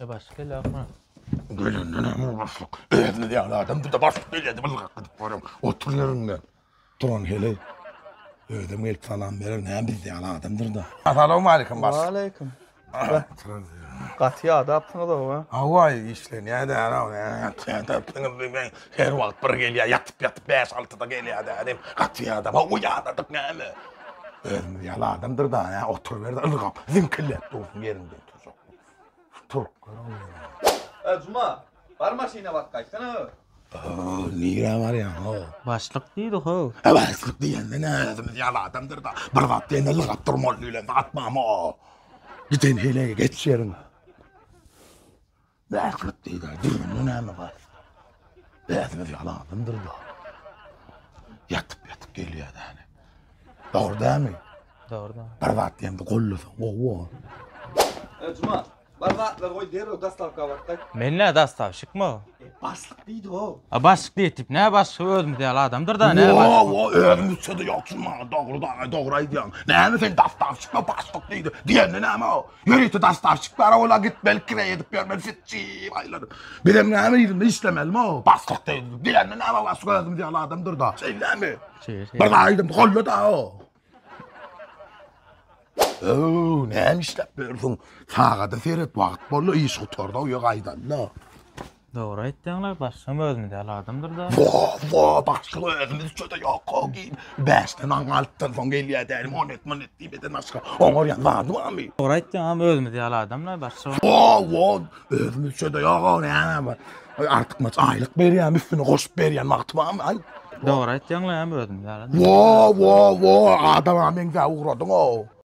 Başka lakma. Gülünden ama başlık. Evine de adamdır da başlık değil ya. Bılgak gidip varım. Otur yerinde. Duran hele. Ödem ilk falan verir. Ne biz de adamdır da. Assalamu aleyküm başlık. Aleyküm. Qatiya da yaptın da o. Havay işler ne de ana. Her vakit bir geliyor. Yatıp 5-6'da geliyor dedim. Katıya adam. Uyanadık ne mi? Ödem ya adamdır da. Ya otur verdi. Ilgam. Zinkillet olsun yerinde. Tur. Cuma, var maşina bak kaçsana. Niye var ya? Başlık değil o. Başlık diyende ne adamız ya adamdır da. Bir vat diyende ılgap durmalıyla atma ama. Gidin hele geç yerine. Başlık değil de. Durun ne mi var? Adamız ya adamdır da. Yatıp geliyor yani. Doğru değil mi? Doğru. Bir vat diyende kollusun. Oo. Cuma, var koy der o dastavka bak kaç. Menle dastavşık mı? Başlık değil o. A başlık değil tip. Ne başlık özüm diye adamdır da ne başlık? Oo, önümüzde de yoksun ha. Doğru aydıyan. Ne mi sen dastavşıkla başlık değildi. Diyenli ne mi o? Yürüytü dastavşıklara ola git belki ne edip görmeli fitçi bayları. Benim ne mi yerimde işlemeli mi o? Başlık değildi. Diyenli ne mi başlık özüm diye adamdır da. Sen ne mi? Ben aydım kollu da o. Oo, ne mi işlemiyorsun? Sağa da seyret vakit bolu iş oturda uyak aydan la. Doğru ettiğinler başlık özüm diye adamdır da. Vah, başka özümüz şöyle yok o gibi. Beşten alttan son geliyor derim. Monet diye bir de başka. Onlar yanlardı mı abi? Doğru ettiğin özüm diye adamlar başlık. Vah, özümüz şöyle yok o ne ama. Artık maç aylık veriyen, üstüne koşup veriyen vakti var mı? Doğru ettiğinler özüm diye adamlar. Vah, adam amen de uğradın o.